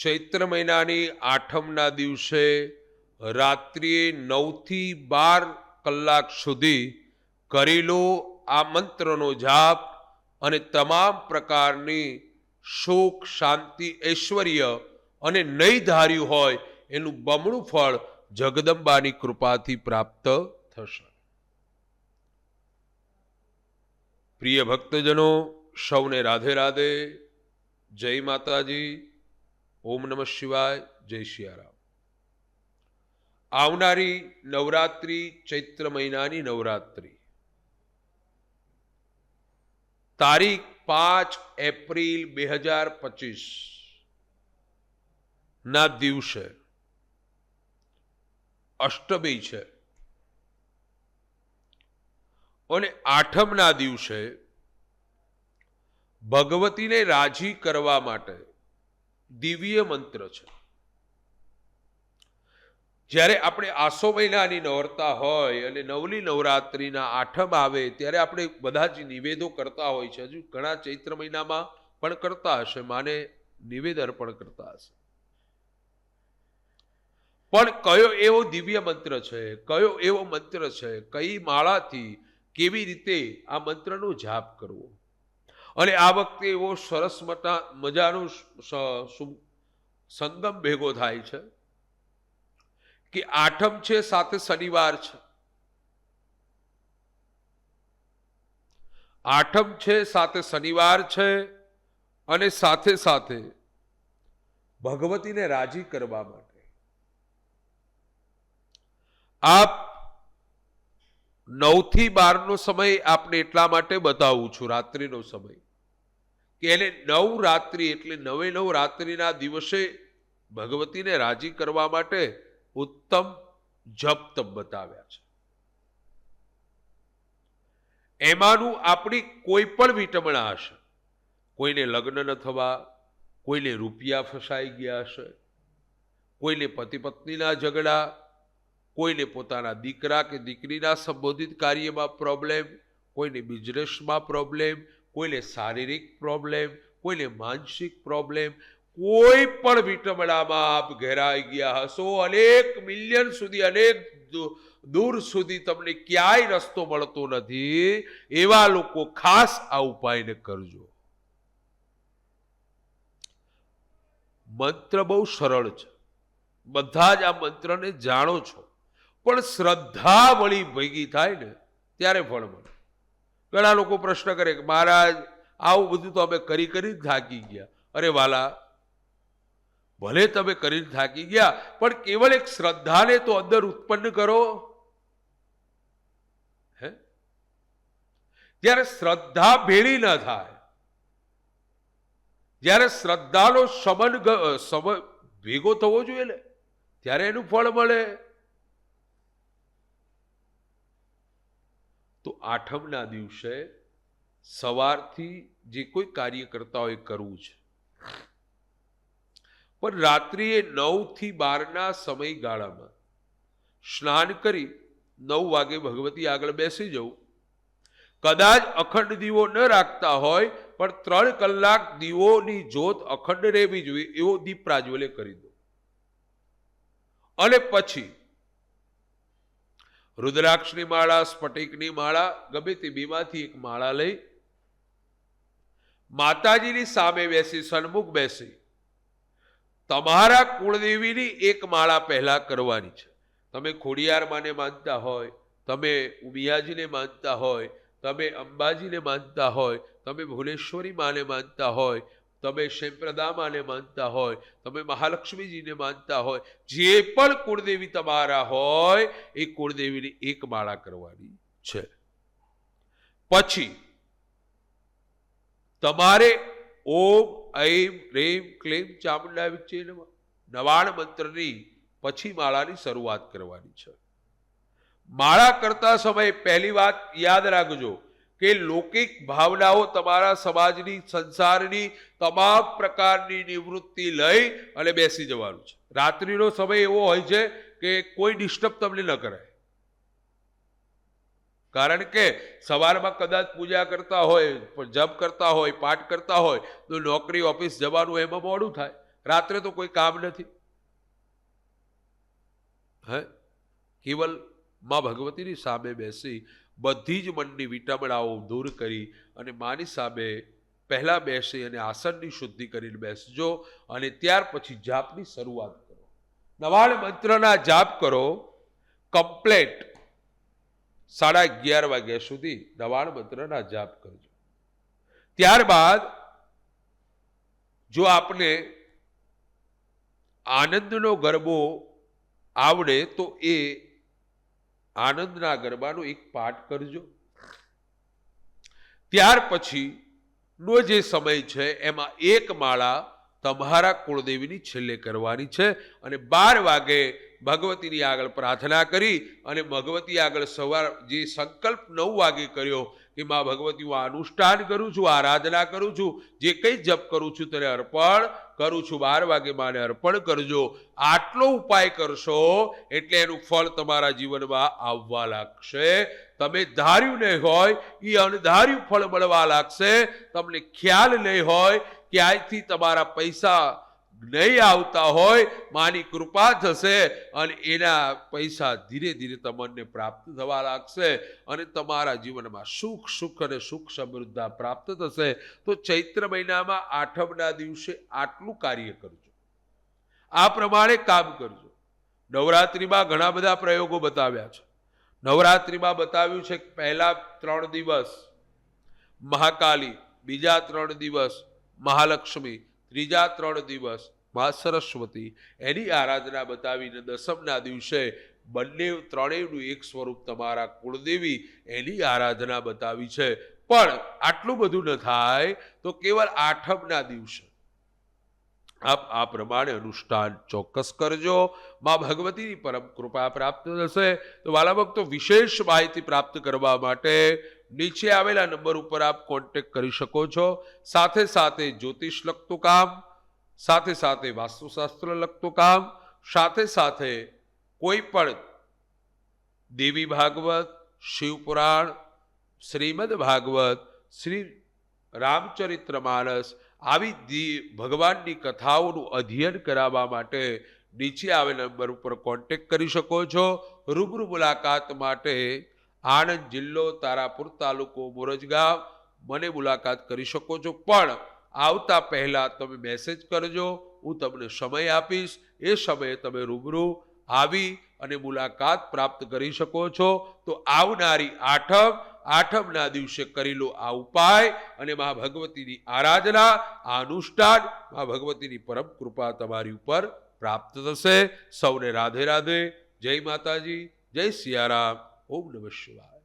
ચૈત્ર મહિનાની આઠમના દિવસે રાત્રિએ 9 થી 12 કલાક સુધી કરી લો આ મંત્રનો જાપ અને તમામ પ્રકારની સુખ શાંતિ ઐશ્વર્ય અને નહીં ધાર્યું હોય એનું બમણું ફળ જગદંબાની કૃપાથી પ્રાપ્ત થશે. પ્રિય ભક્તજનો, સૌને રાધે રાધે, જય માતાજી, ઓમ નમઃ શિવાય, જય સિયારામ. આવનારી નવરાત્રી, ચૈત્ર મહિનાની નવરાત્રી તારીખ 5 એપ્રિલ 2025 ના દિવસે અષ્ટમી છે અને આઠમના દિવસે ભગવતીને રાજી કરવા માટે દિવ્ય મંત્ર છે. જ્યારે આપણે આસો મહિનાની નોરતા હોય અને નવલી નવરાત્રિના આઠમ આવે ત્યારે આપણે બધા જ નિવેદો કરતા હોય છે. હજુ ઘણા ચૈત્ર મહિનામાં પણ કરતા હશે, માને નિવેદ અર્પણ કરતા હશે. પણ કયો એવો દિવ્ય મંત્ર છે, કયો એવો મંત્ર છે, કઈ માળાથી કેવી રીતે આ મંત્રનો જાપ કરવો? અને આ વખતે એવો સરસ મજાનો સંગમ ભેગો થાય છે કે આઠમ છે, સાથે શનિવાર છે. આઠમ છે, સાથે શનિવાર છે અને સાથે સાથે ભગવતીને રાજી કરવા માટે આપ 9 થી 12 સમય આપને એટલા માટે બતાવું છું, રાત્રિનો સમય, કે એને નવરાત્રિ એટલે 9 રાત્રિના દિવસે ભગવતીને રાજી કરવા માટે ઉત્તમ જપ તપ બતાવ્યા છે. એમાંનું આપણી કોઈ પણ વિટમણા હશે. કોઈને લગ્ન ન થવા, કોઈને રૂપિયા ફસાઈ ગયા હશે, કોઈને પતિ પત્નીના ઝઘડા, કોઈને પોતાના દીકરા કે દીકરીના સંબોધિત કાર્યમાં પ્રોબ્લેમ, કોઈને બિઝનેસમાં પ્રોબ્લેમ, કોઈને શારીરિક પ્રોબ્લેમ, કોઈને માનસિક પ્રોબ્લેમ, કોઈ પણ વિટમણામાં આપ ઘેરાઈ ગયા હશો, અનેક મિલિયન સુધી, અનેક દૂર સુધી તમને ક્યાંય રસ્તો મળતો નથી, એવા લોકો ખાસ આ ઉપાયને કરજો. મંત્ર બહુ સરળ છે, બધા જ આ મંત્રને જાણો છો, પણ શ્રદ્ધા વળી ભેગી થાય ને ત્યારે ફળ મળે. ઘણા લોકો પ્રશ્ન કરે કે મહારાજ આવું બધું તો અમે કરી કરી થાકી ગયા. અરે વાલા, ભલે તમે કરીને થાકી ગયા, પણ કેવળ એક શ્રદ્ધાને તો અંદર ઉત્પન્ન કરો. હે, જ્યારે શ્રદ્ધા ભેળી ન થાય, જ્યારે શ્રદ્ધાનો સમય ભેગો થવો જોઈએ ને, ત્યારે એનું ફળ મળે. તો આઠમના દિવસે સવારથી જે કોઈ કાર્ય કરતા હોય કરવું છે, પણ રાત્રિએ 9 થી 12 સમયગાળામાં સ્નાન કરી 9 વાગે ભગવતી આગળ બેસી જવું. કદાચ અખંડ દીવો ન રાખતા હોય પણ 3 કલાક દીવોની જ્યોત અખંડ રહેવી જોઈએ એવો દીપ પ્રાજ્વલ્ય કરી દો. અને પછી રુદ્રાક્ષની માળા, સ્ફટિકની માળા, ગમે તે બેમાંથી એક માળા લઈ માતાજીની સામે બેસી, સન્મુખ બેસી તમારા કુળદેવીની એક માળા પહેલા કરવાની છે. તમે ખોડિયાર માને માનતા હોય, તમે ઉમિયાજીને માનતા હોય, તમે અંબાજીને માનતા હોય, તમે ભુવનેશ્વરી માને માનતા હોય, તમે શેમ્પ્રદા માને માનતા હોય, તમે મહાલક્ષ્મીજીને માનતા હોય, જે પણ કુળદેવી તમારા હોય એ કુળદેવીની એક માળા કરવાની છે. પછી તમારે ઓમ ઐમ રેમ ક્લેમ ચામુંડા વિચ્ચે નમઃ 99 મંત્રની પછી માળાની શરૂઆત કરવાની છે. માળા કરતા સમયે પહેલી વાત યાદ રાખજો કે લૌકિક ભાવનાઓ, તમારા સમાજની, સંસારની તમામ પ્રકારની નિવૃત્તિ લઈ અને બેસી જવાનું છે. રાત્રિનો સમય એવો હોય છે કે કોઈ ડિસ્ટર્બ તમને ન કરાય. કારણ કે સવારમાં કદાચ પૂજા કરતા હોય, જપ કરતા હોય, પાઠ કરતા હોય તો નોકરી ઓફિસ જવાનું એમાં મોડું થાય. રાત્રે તો કોઈ કામ નથી, હે કેવલ માં ભગવતીની સામે બેસી બધી જ મનની વિટમણાઓ દૂર કરી અને માની સામે પહેલા બેસી અને આસનની શુદ્ધિ કરીને બેસજો અને ત્યાર પછી જાપની શરૂઆત કરો. નવાણ મંત્રના જાપ કરો કમ્પ્લેટ 11:30 વાગ્યા સુધી નવાણ મંત્રના જાપ કરજો. ત્યારબાદ જો આપને આનંદનો ગરબો આવડે તો એ આનંદના ગરબાનો એક પાઠ કરજો. ત્યાર પછી નો જે સમય છે એમાં એક માળા તમારા કુળદેવીની છેલ્લે કરવાની છે અને 12 વાગે ભગવતીની આગળ પ્રાર્થના કરી અને ભગવતી આગળ સવાર જે સંકલ્પ 9 વાગે કર્યો કે માં ભગવતી હું અનુષ્ઠાન કરું છું, આરાધના કરું છું, જે કંઈ જપ કરું છું તેને અર્પણ કરું છું, 12 વાગે માને અર્પણ કરજો. આટલો ઉપાય કરશો એટલે એનું ફળ તમારા જીવનમાં આવવા લાગશે. તમે ધાર્યું નહીં હોય એ અણધાર્યું ફળ મળવા લાગશે. તમને ખ્યાલ નહીં હોય કે આજથી તમારા પૈસા નહીં આવતા હોય, માની કૃપા થશે અને એના પૈસા ધીરે ધીરે તમને પ્રાપ્ત થવા લાગશે અને તમારા જીવનમાં સુખ અને સુખ સમૃદ્ધા પ્રાપ્ત થશે. તો ચૈત્ર મહિનામાં આઠમના દિવસે આટલું કાર્ય કરજો, આ પ્રમાણે કામ કરજો. નવરાત્રિમાં ઘણા બધા પ્રયોગો બતાવ્યા છે. નવરાત્રિમાં બતાવ્યું છે કે પહેલા 3 દિવસ મહાકાલી, બીજા 3 દિવસ મહાલક્ષ્મી, ત્રીજા 3 દિવસ મા સરસ્વતી, એની આરાધના બતાવીને દસમના દિવસે ત્રણેયનું એક સ્વરૂપ તમારા કુળદેવી એની આરાધના બતાવી છે. પણ આટલું બધું ન થાય તો કેવળ આઠમના દિવસે આપ આ પ્રમાણે અનુષ્ઠાન ચોક્કસ કરજો. માં ભગવતીની પરમ કૃપા પ્રાપ્ત થશે. તો વાલા ભક્તો, વિશેષ માહિતી પ્રાપ્ત કરવા માટે નીચે આવેલા નંબર ઉપર આપ કોન્ટેક્ટ કરી શકો છો. સાથે સાથે જ્યોતિષ લગતું કામ, સાથે સાથે વાસ્તુશાસ્ત્ર લગતું કામ, સાથે સાથે કોઈ પણ દેવી ભાગવત, શિવપુરાણ, શ્રીમદ ભાગવત, શ્રી રામચરિત્ર માનસ આવી ભગવાનની કથાઓનું અધ્યયન કરાવવા માટે નીચે આવેલા નંબર ઉપર કોન્ટેક્ટ કરી શકો છો. રૂબરૂ મુલાકાત માટે આણંદ જિલ્લો, તારાપુર તાલુકો, મોરજગાંવ મને મુલાકાત કરી શકો છો. પણ આવતા પહેલા તમે મેસેજ કરજો, હું તમને સમય આપીશ. એ સમયે તમે રૂબરૂ આવી અને મુલાકાત પ્રાપ્ત કરી શકો છો. તો આવનારી આઠમના દિવસે કરી લો આ ઉપાય અને મા ભગવતીની આરાધના, આ અનુષ્ઠાન, મા ભગવતીની પરમ કૃપા તમારી ઉપર પ્રાપ્ત થશે. સૌને રાધે રાધે. જય માતાજી, જય સિયારામ. ઓમ નમઃ શિવાય.